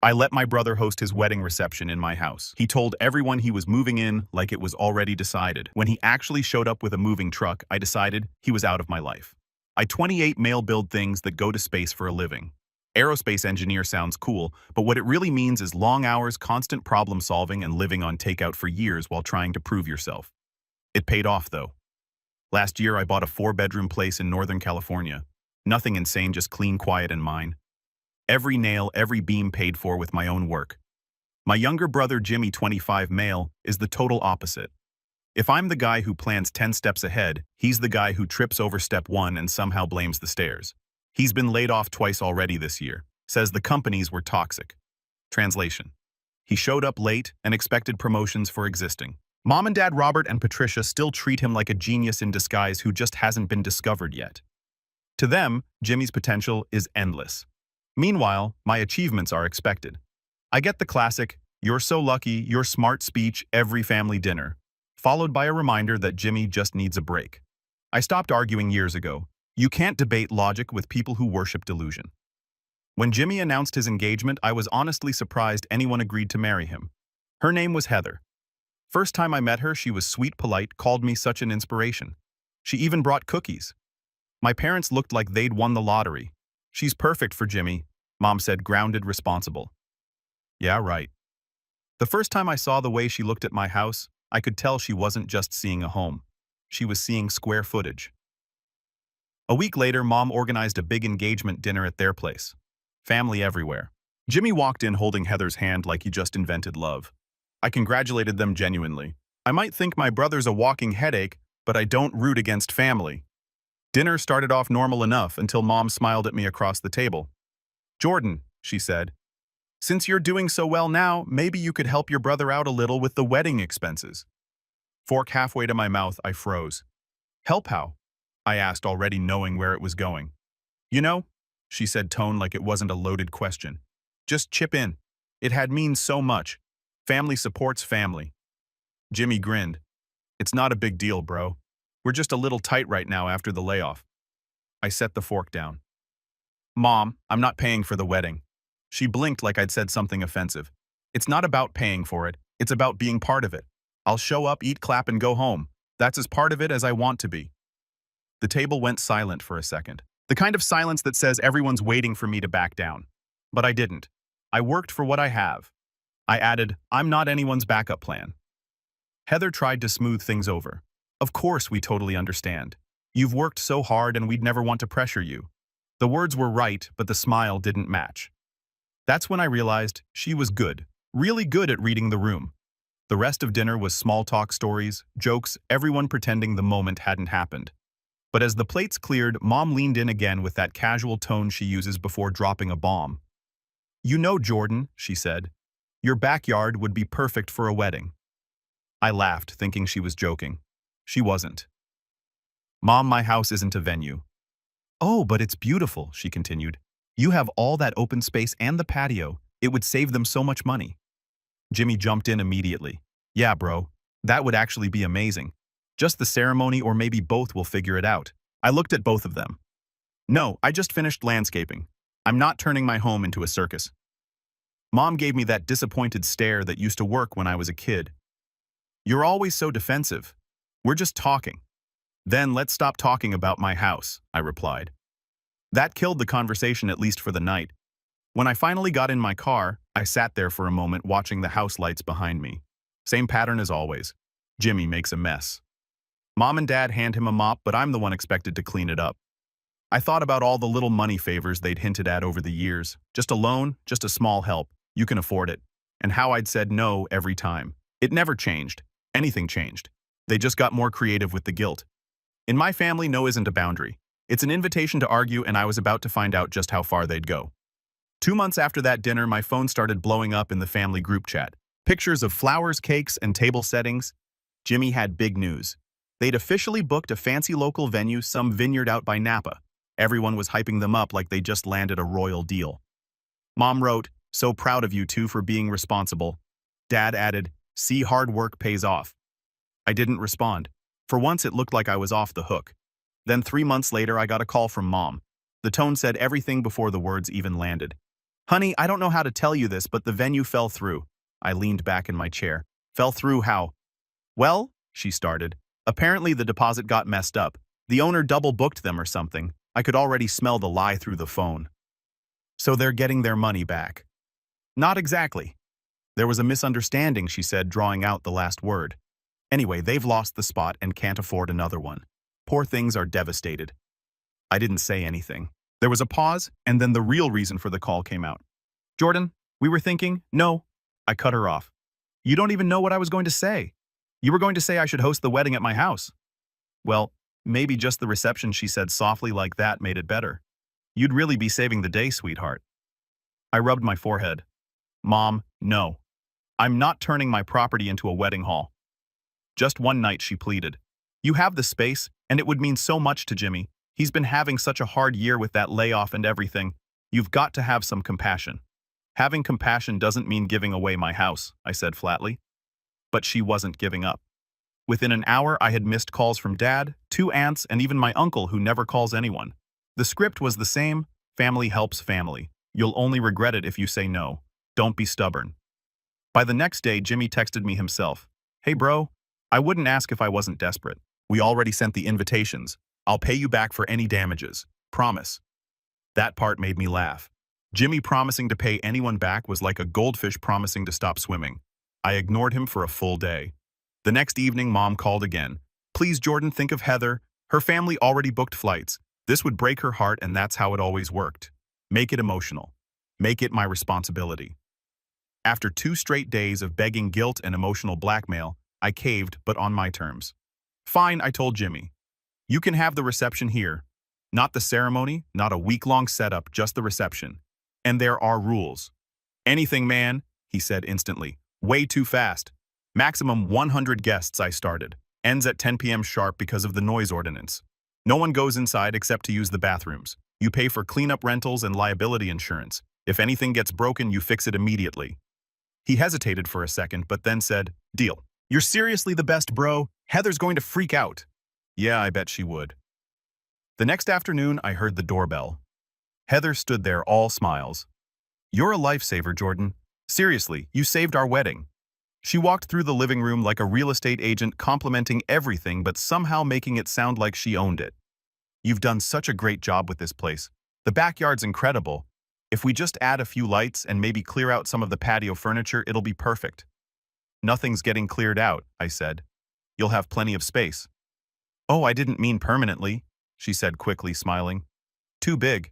I let my brother host his wedding reception in my house. He told everyone he was moving in like it was already decided. When he actually showed up with a moving truck, I decided he was out of my life. I 28 male build things that go to space for a living. Aerospace engineer sounds cool, but what it really means is long hours, constant problem solving, and living on takeout for years while trying to prove yourself. It paid off, though. Last year, I bought a 4-bedroom place in Northern California. Nothing insane, just clean, quiet, and mine. Every nail, every beam paid for with my own work. My younger brother, Jimmy, 25 male, is the total opposite. If I'm the guy who plans 10 steps ahead, he's the guy who trips over step 1 and somehow blames the stairs. He's been laid off twice already this year, says the companies were toxic. Translation: he showed up late and expected promotions for existing. Mom and Dad Robert and Patricia still treat him like a genius in disguise who just hasn't been discovered yet. To them, Jimmy's potential is endless. Meanwhile, my achievements are expected. I get the classic, "You're so lucky, you're smart" speech every family dinner, followed by a reminder that Jimmy just needs a break. I stopped arguing years ago. You can't debate logic with people who worship delusion. When Jimmy announced his engagement, I was honestly surprised anyone agreed to marry him. Her name was Heather. First time I met her, she was sweet, polite, called me such an inspiration. She even brought cookies. My parents looked like they'd won the lottery. "She's perfect for Jimmy," Mom said, grounded, responsible. Yeah, right. The first time I saw the way she looked at my house, I could tell she wasn't just seeing a home. She was seeing square footage. A week later, Mom organized a big engagement dinner at their place. Family everywhere. Jimmy walked in holding Heather's hand like he just invented love. I congratulated them genuinely. I might think my brother's a walking headache, but I don't root against family. Dinner started off normal enough until Mom smiled at me across the table. "Jordan," she said, "since you're doing so well now, maybe you could help your brother out a little with the wedding expenses." Fork halfway to my mouth, I froze. "Help how?" I asked, already knowing where it was going. "You know," she said, tone like it wasn't a loaded question. "Just chip in. It had means so much. Family supports family." Jimmy grinned. "It's not a big deal, bro. We're just a little tight right now after the layoff." I set the fork down. "Mom, I'm not paying for the wedding." She blinked like I'd said something offensive. "It's not about paying for it. It's about being part of it. I'll show up, eat, clap, and go home. That's as part of it as I want to be." The table went silent for a second. The kind of silence that says everyone's waiting for me to back down. But I didn't. I worked for what I have. I added, "I'm not anyone's backup plan." Heather tried to smooth things over. "Of course we totally understand. You've worked so hard and we'd never want to pressure you." The words were right, but the smile didn't match. That's when I realized she was good, really good at reading the room. The rest of dinner was small talk, stories, jokes, everyone pretending the moment hadn't happened. But as the plates cleared, Mom leaned in again with that casual tone she uses before dropping a bomb. "You know, Jordan," she said, "your backyard would be perfect for a wedding." I laughed, thinking she was joking. She wasn't. "Mom, my house isn't a venue." "Oh, but it's beautiful," she continued. "You have all that open space and the patio. It would save them so much money." Jimmy jumped in immediately. "Yeah, bro, that would actually be amazing. Just the ceremony, or maybe both, will figure it out." I looked at both of them. "No, I just finished landscaping. I'm not turning my home into a circus." Mom gave me that disappointed stare that used to work when I was a kid. "You're always so defensive. We're just talking." "Then let's stop talking about my house," I replied. That killed the conversation, at least for the night. When I finally got in my car, I sat there for a moment watching the house lights behind me. Same pattern as always. Jimmy makes a mess. Mom and Dad hand him a mop, but I'm the one expected to clean it up. I thought about all the little money favors they'd hinted at over the years. Just a loan, just a small help. You can afford it. And how I'd said no every time. It never changed. Anything changed. They just got more creative with the guilt. In my family, no isn't a boundary. It's an invitation to argue, and I was about to find out just how far they'd go. 2 months after that dinner, my phone started blowing up in the family group chat. Pictures of flowers, cakes, and table settings. Jimmy had big news. They'd officially booked a fancy local venue, some vineyard out by Napa. Everyone was hyping them up like they just landed a royal deal. Mom wrote, "So proud of you two for being responsible." Dad added, "See, hard work pays off." I didn't respond. For once, it looked like I was off the hook. Then 3 months later, I got a call from Mom. The tone said everything before the words even landed. Honey, I don't know how to tell you this, but the venue fell through. I leaned back in my chair. Fell through how? Well, she started. Apparently the deposit got messed up. The owner double booked them or something. I could already smell the lie through the phone. So they're getting their money back. Not exactly. There was a misunderstanding, she said, drawing out the last word. Anyway, they've lost the spot and can't afford another one. Poor things are devastated. I didn't say anything. There was a pause, and then the real reason for the call came out. Jordan, we were thinking, no. I cut her off. You don't even know what I was going to say. You were going to say I should host the wedding at my house. Well, maybe just the reception, she said softly, like that made it better. You'd really be saving the day, sweetheart. I rubbed my forehead. Mom, no. I'm not turning my property into a wedding hall. Just one night, she pleaded. You have the space, and it would mean so much to Jimmy. He's been having such a hard year with that layoff and everything. You've got to have some compassion. Having compassion doesn't mean giving away my house, I said flatly. But she wasn't giving up. Within an hour, I had missed calls from Dad, 2 aunts, and even my uncle, who never calls anyone. The script was the same: family helps family. You'll only regret it if you say no. Don't be stubborn. By the next day, Jimmy texted me himself. Hey bro, I wouldn't ask if I wasn't desperate. We already sent the invitations. I'll pay you back for any damages. Promise. That part made me laugh. Jimmy promising to pay anyone back was like a goldfish promising to stop swimming. I ignored him for a full day. The next evening, Mom called again. Please, Jordan, think of Heather. Her family already booked flights. This would break her heart, and that's how it always worked. Make it emotional. Make it my responsibility. After 2 straight days of begging, guilt, and emotional blackmail, I caved, but on my terms. Fine, I told Jimmy. You can have the reception here. Not the ceremony, not a week-long setup, just the reception. And there are rules. Anything, man, he said instantly. Way too fast. Maximum 100 guests, I started. Ends at 10 p.m. sharp because of the noise ordinance. No one goes inside except to use the bathrooms. You pay for cleanup rentals and liability insurance. If anything gets broken, you fix it immediately. He hesitated for a second, but then said, Deal. You're seriously the best, bro. Heather's going to freak out. Yeah, I bet she would. The next afternoon, I heard the doorbell. Heather stood there, all smiles. You're a lifesaver, Jordan. Seriously, you saved our wedding. She walked through the living room like a real estate agent, complimenting everything but somehow making it sound like she owned it. You've done such a great job with this place. The backyard's incredible. If we just add a few lights and maybe clear out some of the patio furniture, it'll be perfect. Nothing's getting cleared out, I said. You'll have plenty of space. Oh, I didn't mean permanently, she said quickly, smiling. Too big.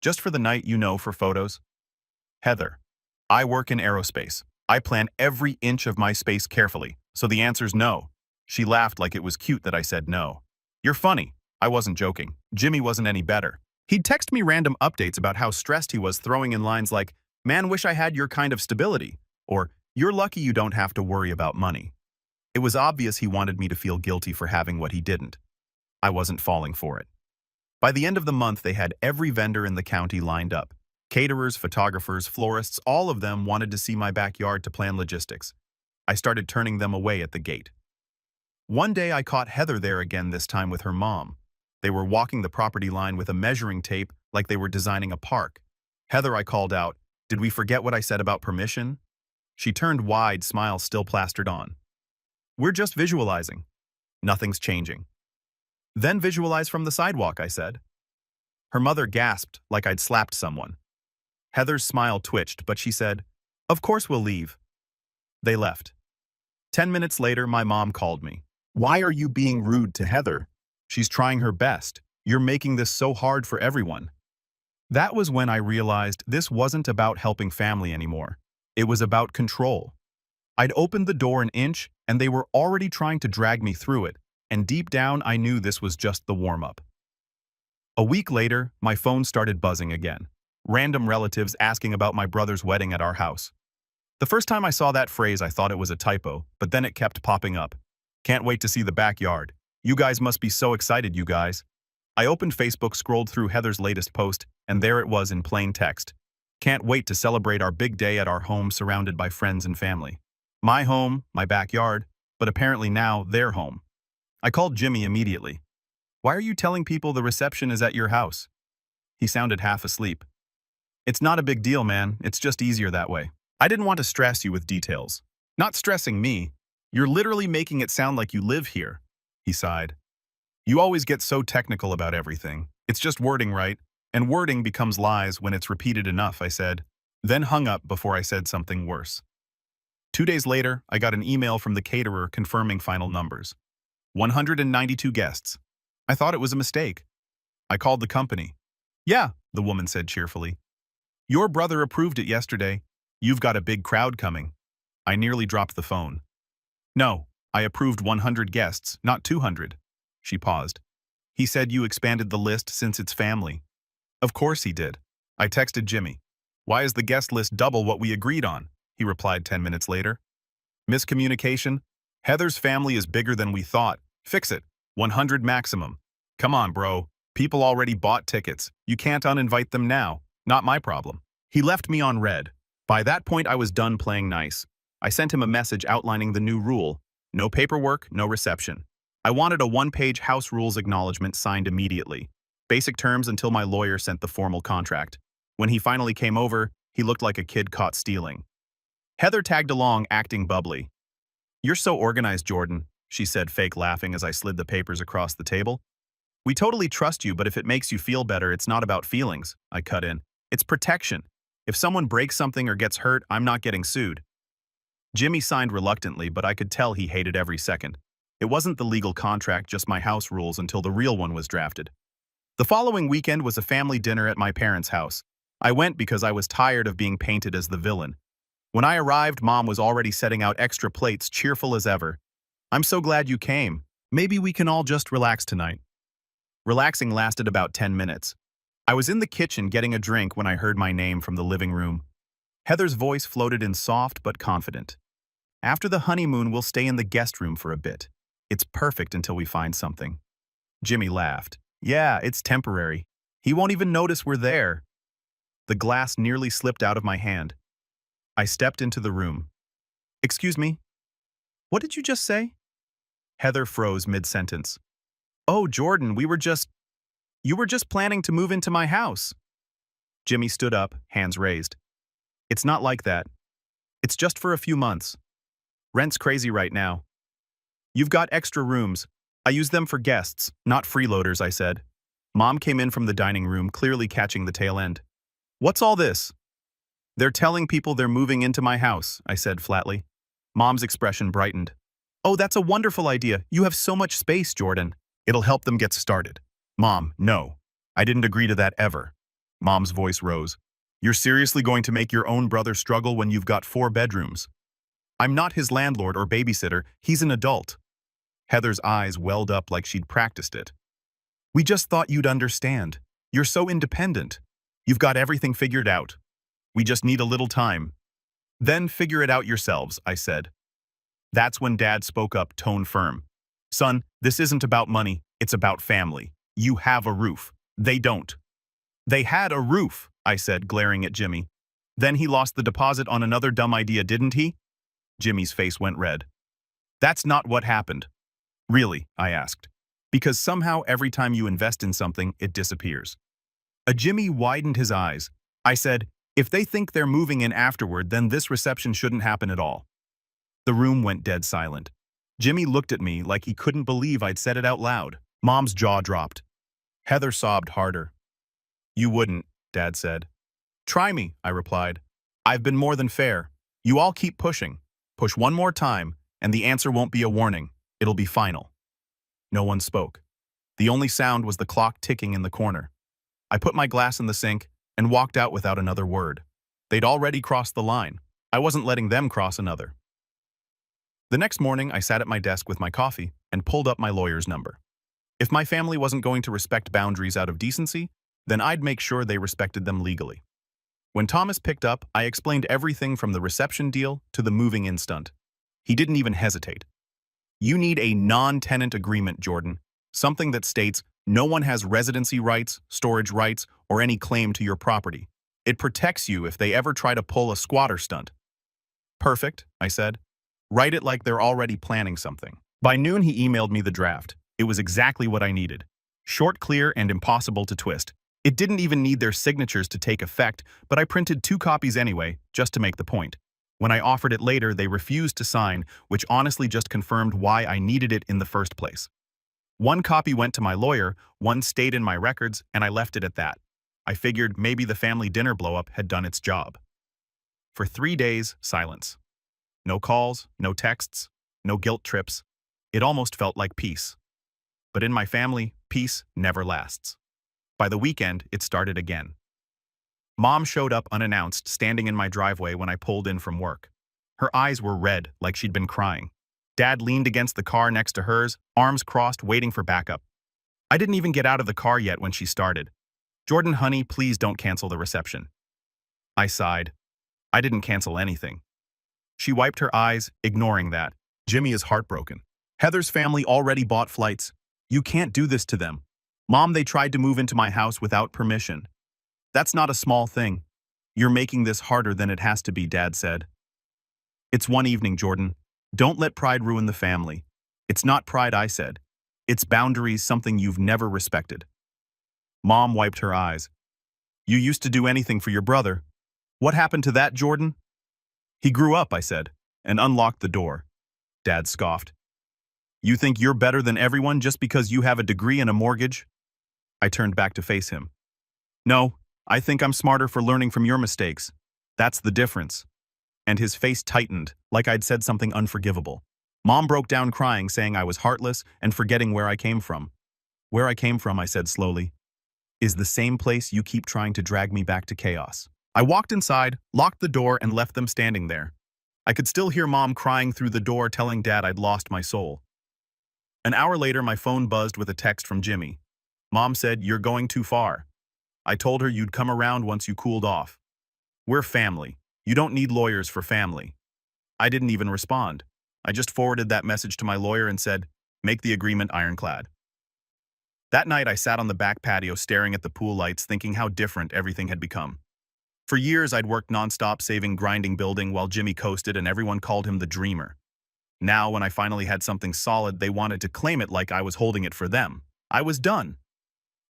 Just for the night, you know, for photos. Heather, I work in aerospace. I plan every inch of my space carefully, so the answer's no. She laughed like it was cute that I said no. You're funny. I wasn't joking. Jimmy wasn't any better. He'd text me random updates about how stressed he was, throwing in lines like, man, wish I had your kind of stability, or you're lucky you don't have to worry about money. It was obvious he wanted me to feel guilty for having what he didn't. I wasn't falling for it. By the end of the month, they had every vendor in the county lined up. Caterers, photographers, florists, all of them wanted to see my backyard to plan logistics. I started turning them away at the gate. One day I caught Heather there again, this time with her mom. They were walking the property line with a measuring tape like they were designing a park. Heather, I called out, did we forget what I said about permission? She turned wide, smile still plastered on. We're just visualizing. Nothing's changing. Then visualize from the sidewalk, I said. Her mother gasped like I'd slapped someone. Heather's smile twitched, but she said, of course we'll leave. They left. 10 minutes later, my mom called me. Why are you being rude to Heather? She's trying her best. You're making this so hard for everyone. That was when I realized this wasn't about helping family anymore. It was about control. I'd opened the door an inch, and they were already trying to drag me through it, and deep down I knew this was just the warm-up. A week later, my phone started buzzing again. Random relatives asking about my brother's wedding at our house. The first time I saw that phrase, I thought it was a typo, but then it kept popping up. Can't wait to see the backyard. You guys must be so excited, you guys. I opened Facebook, scrolled through Heather's latest post, and there it was in plain text. Can't wait to celebrate our big day at our home surrounded by friends and family. My home, my backyard, but apparently now their home. I called Jimmy immediately. Why are you telling people the reception is at your house? He sounded half asleep. It's not a big deal, man. It's just easier that way. I didn't want to stress you with details. Not stressing me. You're literally making it sound like you live here, he sighed. You always get so technical about everything. It's just wording, right? And wording becomes lies when it's repeated enough, I said, then hung up before I said something worse. 2 days later, I got an email from the caterer confirming final numbers. 192 guests. I thought it was a mistake. I called the company. Yeah, the woman said cheerfully. Your brother approved it yesterday. You've got a big crowd coming. I nearly dropped the phone. No, I approved 100 guests, not 200. She paused. He said you expanded the list since it's family. Of course he did. I texted Jimmy. Why is the guest list double what we agreed on? He replied 10 minutes later. Miscommunication? Heather's family is bigger than we thought. Fix it. 100 maximum. Come on, bro. People already bought tickets. You can't uninvite them now. Not my problem. He left me on red. By that point, I was done playing nice. I sent him a message outlining the new rule. No paperwork, no reception. I wanted a one-page house rules acknowledgement signed immediately. Basic terms until my lawyer sent the formal contract. When he finally came over, he looked like a kid caught stealing. Heather tagged along, acting bubbly. You're so organized, Jordan, she said, fake laughing as I slid the papers across the table. We totally trust you, but if it makes you feel better, it's not about feelings, I cut in. It's protection. If someone breaks something or gets hurt, I'm not getting sued. Jimmy signed reluctantly, but I could tell he hated every second. It wasn't the legal contract, just my house rules until the real one was drafted. The following weekend was a family dinner at my parents' house. I went because I was tired of being painted as the villain. When I arrived, Mom was already setting out extra plates, cheerful as ever. I'm so glad you came. Maybe we can all just relax tonight. Relaxing lasted about 10 minutes. I was in the kitchen getting a drink when I heard my name from the living room. Heather's voice floated in soft but confident. After the honeymoon, we'll stay in the guest room for a bit. It's perfect until we find something. Jimmy laughed. Yeah, it's temporary. He won't even notice we're there. The glass nearly slipped out of my hand. I stepped into the room. Excuse me? What did you just say? Heather froze mid-sentence. Oh, Jordan, you were just planning to move into my house. Jimmy stood up, hands raised. It's not like that. It's just for a few months. Rent's crazy right now. You've got extra rooms. I use them for guests, not freeloaders, I said. Mom came in from the dining room, clearly catching the tail end. What's all this? They're telling people they're moving into my house, I said flatly. Mom's expression brightened. Oh, that's a wonderful idea. You have so much space, Jordan. It'll help them get started. Mom, no. I didn't agree to that ever. Mom's voice rose. You're seriously going to make your own brother struggle when you've got 4 bedrooms? I'm not his landlord or babysitter. He's an adult. Heather's eyes welled up like she'd practiced it. We just thought you'd understand. You're so independent. You've got everything figured out. We just need a little time. Then figure it out yourselves, I said. That's when Dad spoke up, tone firm. Son, this isn't about money. It's about family. You have a roof. They don't. They had a roof, I said, glaring at Jimmy. Then he lost the deposit on another dumb idea, didn't he? Jimmy's face went red. That's not what happened. Really, I asked. Because somehow every time you invest in something, it disappears. Jimmy widened his eyes. I said, if they think they're moving in afterward, then this reception shouldn't happen at all. The room went dead silent. Jimmy looked at me like he couldn't believe I'd said it out loud. Mom's jaw dropped. Heather sobbed harder. You wouldn't, Dad said. Try me, I replied. I've been more than fair. You all keep pushing. Push one more time, and the answer won't be a warning. It'll be final. No one spoke. The only sound was the clock ticking in the corner. I put my glass in the sink and walked out without another word. They'd already crossed the line. I wasn't letting them cross another. The next morning, I sat at my desk with my coffee and pulled up my lawyer's number. If my family wasn't going to respect boundaries out of decency, then I'd make sure they respected them legally. When Thomas picked up, I explained everything from the reception deal to the moving-in stunt. He didn't even hesitate. You need a non-tenant agreement, Jordan, something that states no one has residency rights, storage rights, or any claim to your property. It protects you if they ever try to pull a squatter stunt. Perfect, I said. Write it like they're already planning something. By noon, he emailed me the draft. It was exactly what I needed. Short, clear, and impossible to twist. It didn't even need their signatures to take effect, but I printed 2 copies anyway, just to make the point. When I offered it later, they refused to sign, which honestly just confirmed why I needed it in the first place. 1 copy went to my lawyer, 1 stayed in my records, and I left it at that. I figured maybe the family dinner blow-up had done its job. For 3 days, silence. No calls, no texts, no guilt trips. It almost felt like peace. But in my family, peace never lasts. By the weekend, it started again. Mom showed up unannounced, standing in my driveway when I pulled in from work. Her eyes were red, like she'd been crying. Dad leaned against the car next to hers, arms crossed, waiting for backup. I didn't even get out of the car yet when she started. "Jordan, honey, please don't cancel the reception." I sighed. I didn't cancel anything. She wiped her eyes, ignoring that. "Jimmy is heartbroken. Heather's family already bought flights. You can't do this to them. Mom, they tried to move into my house without permission. That's not a small thing. You're making this harder than it has to be," Dad said. "It's one evening, Jordan. Don't let pride ruin the family." "It's not pride," I said. "It's boundaries, something you've never respected." Mom wiped her eyes. "You used to do anything for your brother. What happened to that, Jordan?" "He grew up," I said, and unlocked the door. Dad scoffed. "You think you're better than everyone just because you have a degree and a mortgage?" I turned back to face him. "No, I think I'm smarter for learning from your mistakes. That's the difference." And his face tightened, like I'd said something unforgivable. Mom broke down crying, saying I was heartless and forgetting where I came from. "Where I came from," I said slowly, "is the same place you keep trying to drag me back to chaos." I walked inside, locked the door, and left them standing there. I could still hear Mom crying through the door, telling Dad I'd lost my soul. An hour later, my phone buzzed with a text from Jimmy. "Mom said, you're going too far. I told her you'd come around once you cooled off. We're family. You don't need lawyers for family." I didn't even respond. I just forwarded that message to my lawyer and said, "Make the agreement ironclad." That night, I sat on the back patio staring at the pool lights, thinking how different everything had become. For years, I'd worked nonstop, saving, grinding, building, while Jimmy coasted, and everyone called him the dreamer. Now, when I finally had something solid, they wanted to claim it like I was holding it for them. I was done.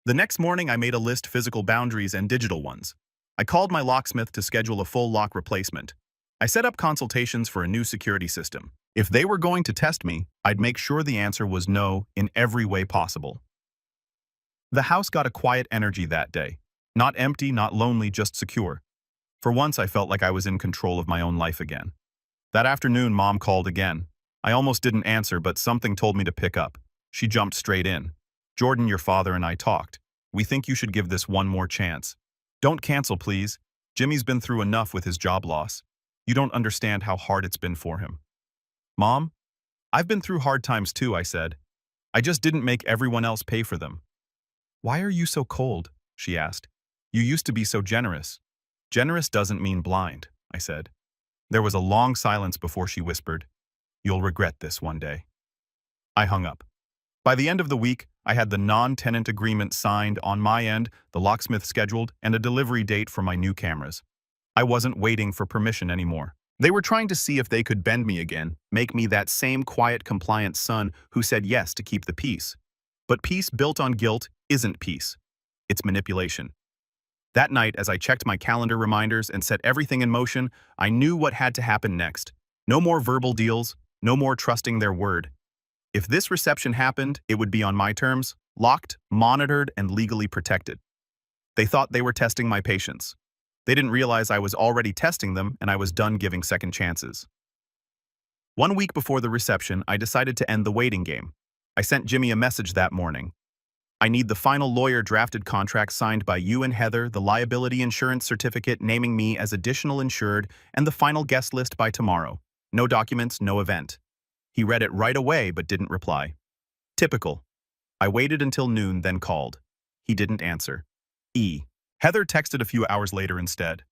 The next morning, I made a list: physical boundaries and digital ones. I called my locksmith to schedule a full lock replacement. I set up consultations for a new security system. If they were going to test me, I'd make sure the answer was no in every way possible. The house got a quiet energy that day. Not empty, not lonely, just secure. For once, I felt like I was in control of my own life again. That afternoon, Mom called again. I almost didn't answer, but something told me to pick up. She jumped straight in. "Jordan, your father and I talked. We think you should give this one more chance. Don't cancel, please. Jimmy's been through enough with his job loss. You don't understand how hard it's been for him." "Mom, I've been through hard times too," I said. "I just didn't make everyone else pay for them." "Why are you so cold?" she asked. "You used to be so generous." "Generous doesn't mean blind," I said. There was a long silence before she whispered, "You'll regret this one day." I hung up. By the end of the week, I had the non-tenant agreement signed on my end, the locksmith scheduled, and a delivery date for my new cameras. I wasn't waiting for permission anymore. They were trying to see if they could bend me again, make me that same quiet, compliant son who said yes to keep the peace. But peace built on guilt isn't peace. It's manipulation. That night, as I checked my calendar reminders and set everything in motion, I knew what had to happen next. No more verbal deals, no more trusting their word. If this reception happened, it would be on my terms, locked, monitored, and legally protected. They thought they were testing my patience. They didn't realize I was already testing them, and I was done giving second chances. 1 week before the reception, I decided to end the waiting game. I sent Jimmy a message that morning. "I need the final lawyer-drafted contract signed by you and Heather, the liability insurance certificate naming me as additional insured, and the final guest list by tomorrow. No documents, no event." He read it right away but didn't reply. Typical. I waited until noon, then called. He didn't answer. Heather texted a few hours later instead.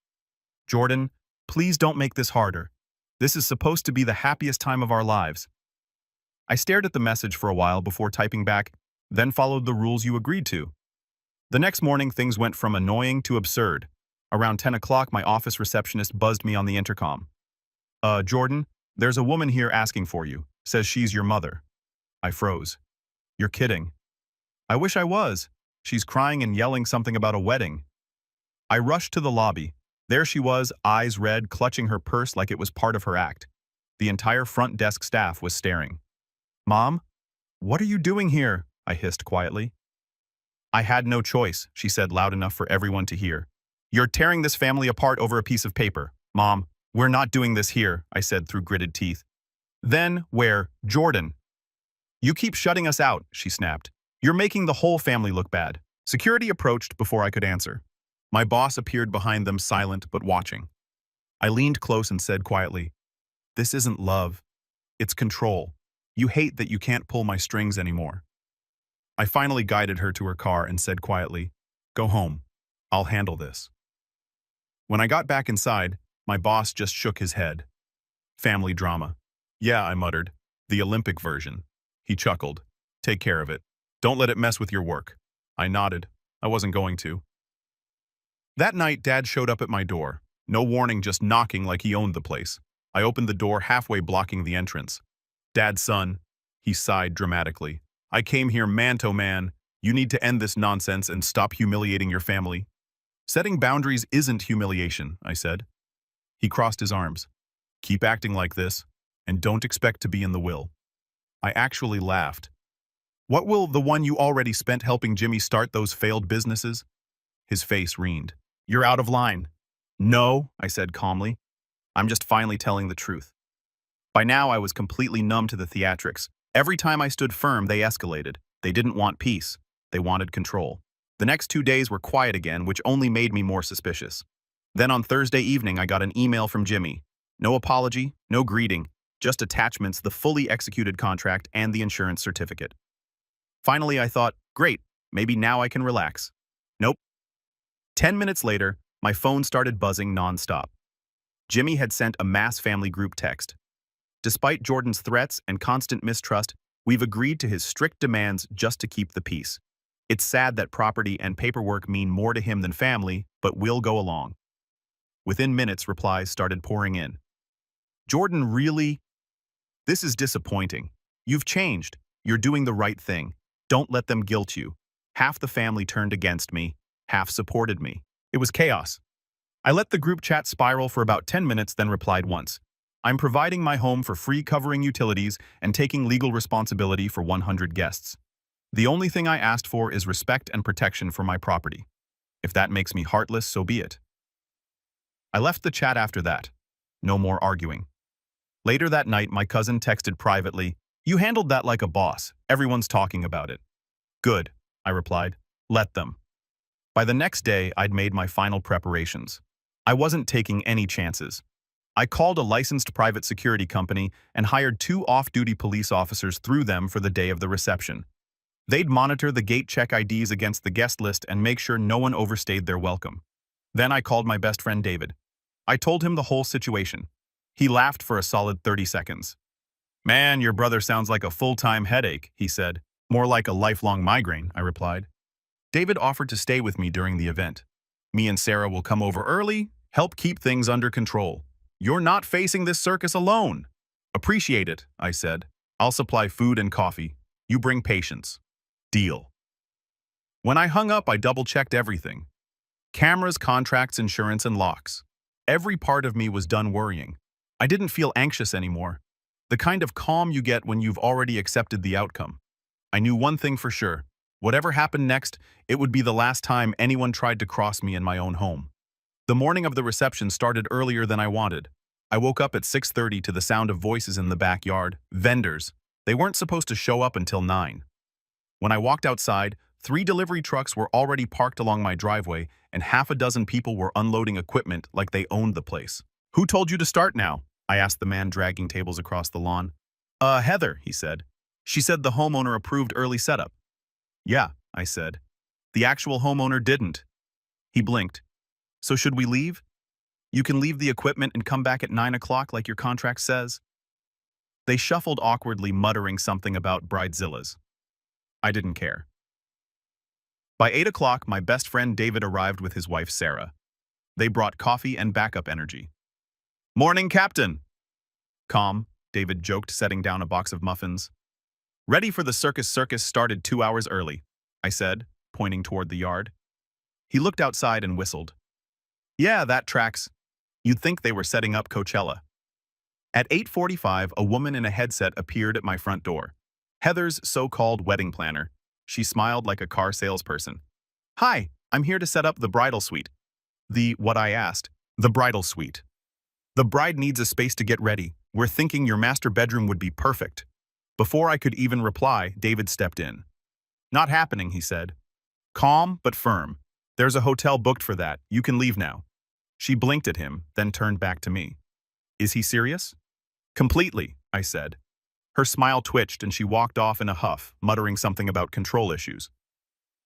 "Jordan, please don't make this harder. This is supposed to be the happiest time of our lives." I stared at the message for a while before typing back, "Then followed the rules you agreed to." The next morning, things went from annoying to absurd. Around 10 o'clock, my office receptionist buzzed me on the intercom. Jordan, there's a woman here asking for you. Says she's your mother." I froze. "You're kidding." "I wish I was. She's crying and yelling something about a wedding. I rushed to the lobby. There she was, eyes red, clutching her purse like it was part of her act. The entire front desk staff was staring. "Mom, what are you doing here?" I hissed quietly. "I had no choice," she said loud enough for everyone to hear. "You're tearing this family apart over a piece of paper. Mom, we're not doing this here," I said through gritted teeth. "Then where? Jordan?" "You keep shutting us out," she snapped. "You're making the whole family look bad." Security approached before I could answer. My boss appeared behind them, silent but watching. I leaned close and said quietly, "This isn't love. It's control. You hate that you can't pull my strings anymore." I finally guided her to her car and said quietly, "Go home. I'll handle this." When I got back inside, my boss just shook his head. "Family drama." "Yeah," I muttered. "The Olympic version." He chuckled. "Take care of it. Don't let it mess with your work." I nodded. I wasn't going to. That night, Dad showed up at my door. No warning, just knocking like he owned the place. I opened the door, halfway blocking the entrance. "Dad, son," he sighed dramatically. "I came here man to man. You need to end this nonsense and stop humiliating your family." "Setting boundaries isn't humiliation," I said. He crossed his arms. "Keep acting like this, and don't expect to be in the will." I actually laughed. "What will the one you already spent helping Jimmy start those failed businesses?" His face reened. "You're out of line." "No," I said calmly. "I'm just finally telling the truth." By now, I was completely numb to the theatrics. Every time I stood firm, they escalated. They didn't want peace. They wanted control. The next 2 days were quiet again, which only made me more suspicious. Then on Thursday evening, I got an email from Jimmy. No apology, no greeting, just attachments, the fully executed contract, and the insurance certificate. Finally, I thought, great, maybe now I can relax. Nope. 10 minutes later, my phone started buzzing nonstop. Jimmy had sent a mass family group text. "Despite Jordan's threats and constant mistrust, we've agreed to his strict demands just to keep the peace. It's sad that property and paperwork mean more to him than family, but we'll go along." Within minutes, replies started pouring in. "Jordan, really? This is disappointing. You've changed. You're doing the right thing. Don't let them guilt you." Half the family turned against me, half supported me. It was chaos. I let the group chat spiral for about 10 minutes, then replied once. "I'm providing my home for free, covering utilities and taking legal responsibility for 100 guests. The only thing I asked for is respect and protection for my property. If that makes me heartless, so be it." I left the chat after that. No more arguing. Later that night, my cousin texted privately, "You handled that like a boss. Everyone's talking about it." "Good," I replied. "Let them." By the next day, I'd made my final preparations. I wasn't taking any chances. I called a licensed private security company and hired 2 off-duty police officers through them for the day of the reception. They'd monitor the gate, check IDs against the guest list, and make sure no one overstayed their welcome. Then I called my best friend David. I told him the whole situation. He laughed for a solid 30 seconds. "Man, your brother sounds like a full-time headache," he said. "More like a lifelong migraine," I replied. David offered to stay with me during the event. "Me and Sarah will come over early, help keep things under control. You're not facing this circus alone." "Appreciate it," I said. "I'll supply food and coffee. You bring patience." Deal. When I hung up, I double-checked everything. Cameras, contracts, insurance, and locks. Every part of me was done worrying. I didn't feel anxious anymore. The kind of calm you get when you've already accepted the outcome. I knew one thing for sure. Whatever happened next, it would be the last time anyone tried to cross me in my own home. The morning of the reception started earlier than I wanted. I woke up at 6:30 to the sound of voices in the backyard. Vendors. They weren't supposed to show up until 9. When I walked outside, 3 delivery trucks were already parked along my driveway, and half a dozen people were unloading equipment like they owned the place. "Who told you to start now?" I asked the man dragging tables across the lawn. Heather," he said. "She said the homeowner approved early setup." "Yeah," I said. "The actual homeowner didn't." He blinked. "So should we leave? You can leave the equipment and come back at 9 o'clock like your contract says." They shuffled awkwardly, muttering something about bridezillas. I didn't care. By 8 o'clock, my best friend David arrived with his wife Sarah. They brought coffee and backup energy. "Morning, Captain." "Calm," David joked, setting down a box of muffins. "Ready for the circus started 2 hours early," I said. pointing toward the yard. He looked outside and whistled. Yeah, that tracks. You'd think they were setting up Coachella. At 8:45, a woman in a headset appeared at my front door. Heather's so-called wedding planner. She smiled like a car salesperson. Hi, I'm here to set up the bridal suite. What I asked. The bridal suite. The bride needs a space to get ready. We're thinking your master bedroom would be perfect. Before I could even reply, David stepped in. Not happening, he said. Calm but firm. There's a hotel booked for that. You can leave now. She blinked at him, then turned back to me. Is he serious? Completely, I said. Her smile twitched and she walked off in a huff, muttering something about control issues.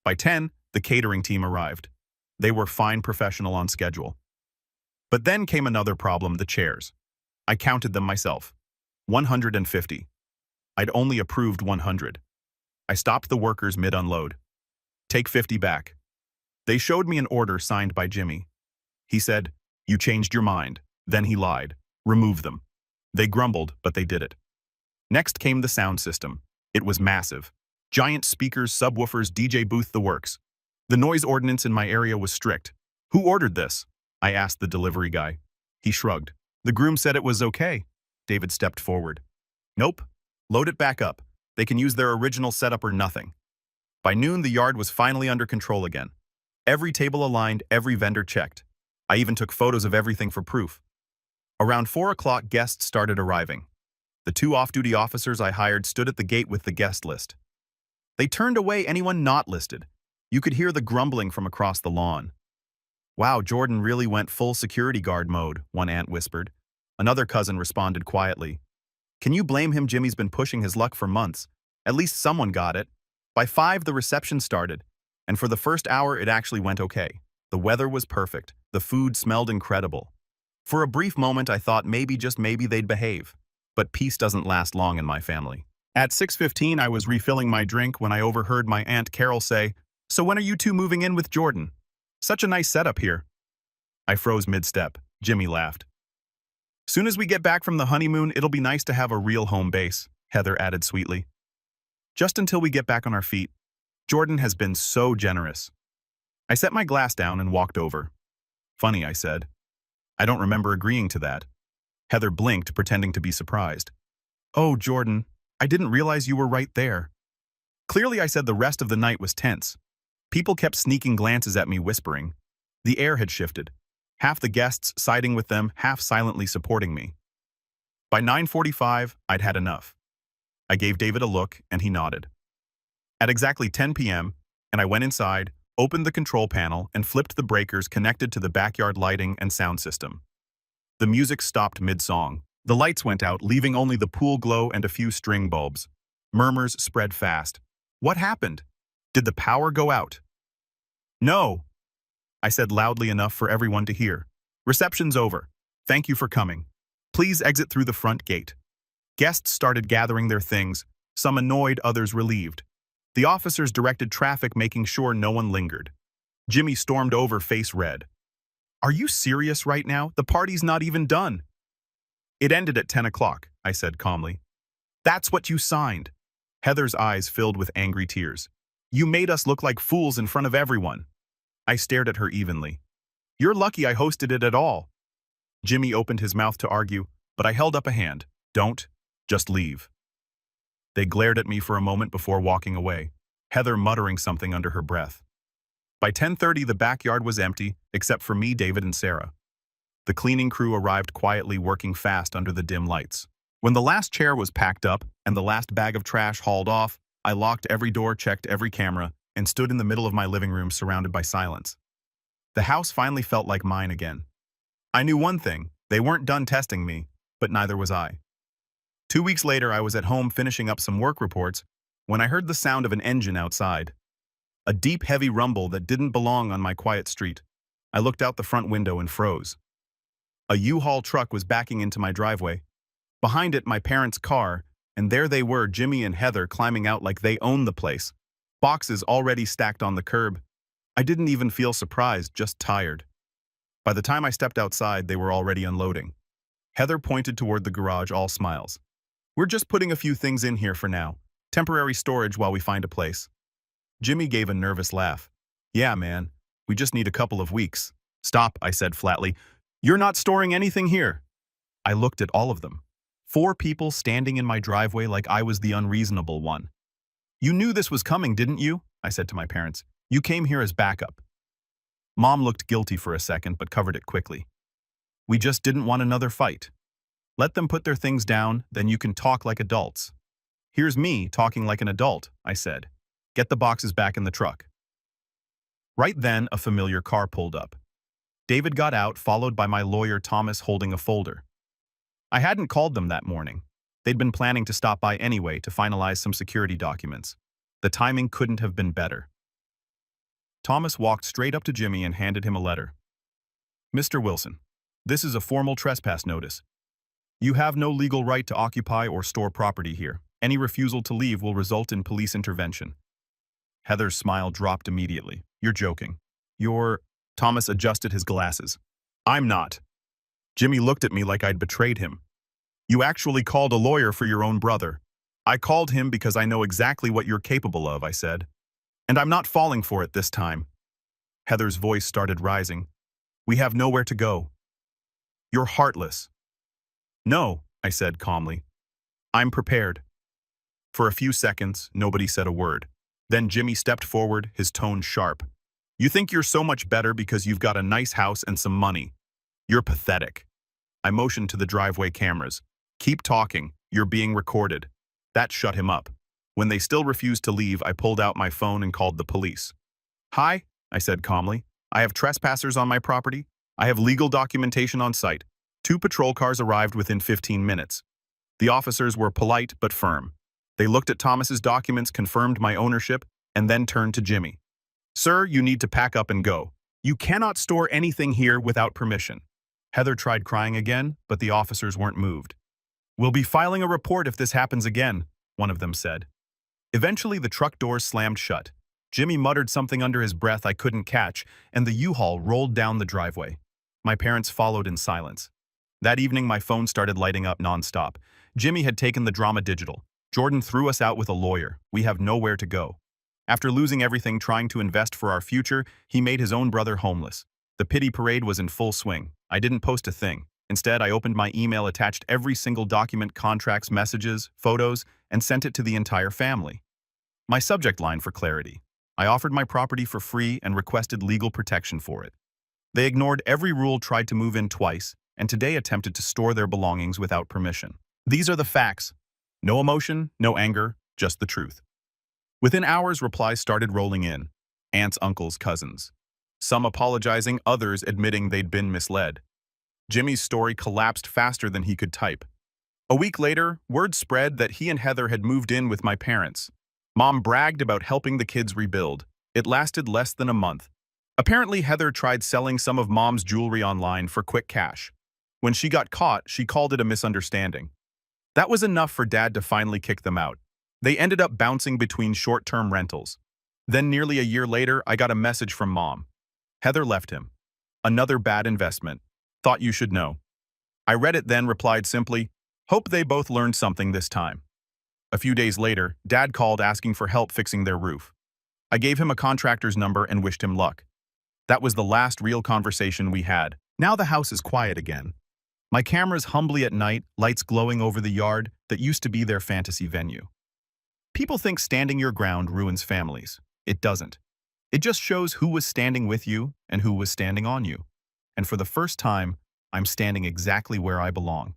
By 10, the catering team arrived. They were fine professional on schedule. But then came another problem, the chairs. I counted them myself. 150. I'd only approved 100. I stopped the workers mid-unload. Take 50 back. They showed me an order signed by Jimmy. He said, you changed your mind. Then he lied. Remove them. They grumbled, but they did it. Next came the sound system. It was massive. Giant speakers, subwoofers, DJ booth, the works. The noise ordinance in my area was strict. Who ordered this? I asked the delivery guy. He shrugged. The groom said it was okay. David stepped forward. Nope. Load it back up. They can use their original setup or nothing. By noon, the yard was finally under control again. Every table aligned, every vendor checked. I even took photos of everything for proof. Around 4 o'clock, guests started arriving. The 2 off-duty officers I hired stood at the gate with the guest list. They turned away anyone not listed. You could hear the grumbling from across the lawn. Wow, Jordan really went full security guard mode, one aunt whispered. Another cousin responded quietly. Can you blame him? Jimmy's been pushing his luck for months. At least someone got it. By 5, the reception started, and for the first hour it actually went okay. The weather was perfect. The food smelled incredible. For a brief moment I thought maybe, just maybe, they'd behave. But peace doesn't last long in my family. At 6:15 I was refilling my drink when I overheard my Aunt Carol say, So when are you two moving in with Jordan? Such a nice setup here. I froze mid-step. Jimmy laughed. Soon as we get back from the honeymoon, it'll be nice to have a real home base, Heather added sweetly. Just until we get back on our feet. Jordan has been so generous. I set my glass down and walked over. Funny, I said. I don't remember agreeing to that. Heather blinked, pretending to be surprised. Oh, Jordan, I didn't realize you were right there. Clearly, I said the rest of the night was tense. People kept sneaking glances at me, whispering. The air had shifted. Half the guests siding with them, half silently supporting me. By 9:45, I'd had enough. I gave David a look, and he nodded. At exactly 10 p.m., and I went inside, opened the control panel, and flipped the breakers connected to the backyard lighting and sound system. The music stopped mid-song. The lights went out, leaving only the pool glow and a few string bulbs. Murmurs spread fast. What happened? Did the power go out? No, I said loudly enough for everyone to hear. Reception's over. Thank you for coming. Please exit through the front gate. Guests started gathering their things, some annoyed, others relieved. The officers directed traffic, making sure no one lingered. Jimmy stormed over, face red. Are you serious right now? The party's not even done. It ended at 10 o'clock, I said calmly. That's what you signed. Heather's eyes filled with angry tears. You made us look like fools in front of everyone. I stared at her evenly. You're lucky I hosted it at all. Jimmy opened his mouth to argue, but I held up a hand. Don't. Just leave. They glared at me for a moment before walking away, Heather muttering something under her breath. By 10:30, the backyard was empty, except for me, David, and Sarah. The cleaning crew arrived quietly, working fast under the dim lights. When the last chair was packed up and the last bag of trash hauled off, I locked every door, checked every camera, and stood in the middle of my living room surrounded by silence. The house finally felt like mine again. I knew one thing, they weren't done testing me, but neither was I. 2 weeks later, I was at home finishing up some work reports when I heard the sound of an engine outside. A deep, heavy rumble that didn't belong on my quiet street. I looked out the front window and froze. A U-Haul truck was backing into my driveway. Behind it, my parents' car, and there they were, Jimmy and Heather, climbing out like they owned the place. Boxes already stacked on the curb. I didn't even feel surprised, just tired. By the time I stepped outside, they were already unloading. Heather pointed toward the garage, all smiles. We're just putting a few things in here for now. Temporary storage while we find a place. Jimmy gave a nervous laugh. Yeah, man. We just need a couple of weeks. Stop, I said flatly. You're not storing anything here. I looked at all of them. 4 people standing in my driveway like I was the unreasonable one. You knew this was coming, didn't you? I said to my parents. You came here as backup. Mom looked guilty for a second but covered it quickly. We just didn't want another fight. Let them put their things down, then you can talk like adults. Here's me talking like an adult, I said. Get the boxes back in the truck. Right then, a familiar car pulled up. David got out, followed by my lawyer Thomas holding a folder. I hadn't called them that morning. They'd been planning to stop by anyway to finalize some security documents. The timing couldn't have been better. Thomas walked straight up to Jimmy and handed him a letter. Mr. Wilson, this is a formal trespass notice. You have no legal right to occupy or store property here. Any refusal to leave will result in police intervention. Heather's smile dropped immediately. You're joking. Thomas adjusted his glasses. I'm not. Jimmy looked at me like I'd betrayed him. You actually called a lawyer for your own brother. I called him because I know exactly what you're capable of, I said. And I'm not falling for it this time. Heather's voice started rising. We have nowhere to go. You're heartless. No, I said calmly. I'm prepared. For a few seconds, nobody said a word. Then Jimmy stepped forward, his tone sharp. You think you're so much better because you've got a nice house and some money. You're pathetic. I motioned to the driveway cameras. Keep talking. You're being recorded. That shut him up. When they still refused to leave, I pulled out my phone and called the police. Hi, I said calmly. I have trespassers on my property. I have legal documentation on site. 2 patrol cars arrived within 15 minutes. The officers were polite but firm. They looked at Thomas's documents, confirmed my ownership, and then turned to Jimmy. Sir, you need to pack up and go. You cannot store anything here without permission. Heather tried crying again, but the officers weren't moved. We'll be filing a report if this happens again, one of them said. Eventually, the truck doors slammed shut. Jimmy muttered something under his breath I couldn't catch, and the U-Haul rolled down the driveway. My parents followed in silence. That evening, my phone started lighting up nonstop. Jimmy had taken the drama digital. Jordan threw us out with a lawyer. We have nowhere to go. After losing everything trying to invest for our future, he made his own brother homeless. The pity parade was in full swing. I didn't post a thing. Instead, I opened my email, attached every single document, contracts, messages, photos, and sent it to the entire family. My subject line for clarity. I offered my property for free and requested legal protection for it. They ignored every rule, tried to move in twice, and today attempted to store their belongings without permission. These are the facts. No emotion, no anger, just the truth. Within hours, replies started rolling in. Aunts, uncles, cousins. Some apologizing, others admitting they'd been misled. Jimmy's story collapsed faster than he could type. A week later, word spread that he and Heather had moved in with my parents. Mom bragged about helping the kids rebuild. It lasted less than a month. Apparently, Heather tried selling some of Mom's jewelry online for quick cash. When she got caught, she called it a misunderstanding. That was enough for Dad to finally kick them out. They ended up bouncing between short-term rentals. Then nearly a year later, I got a message from Mom. Heather left him. Another bad investment. Thought you should know. I read it, then replied simply, hope they both learned something this time. A few days later, Dad called asking for help fixing their roof. I gave him a contractor's number and wished him luck. That was the last real conversation we had. Now the house is quiet again. My camera's humbly at night, lights glowing over the yard that used to be their fantasy venue. People think standing your ground ruins families. It doesn't. It just shows who was standing with you and who was standing on you. And for the first time, I'm standing exactly where I belong.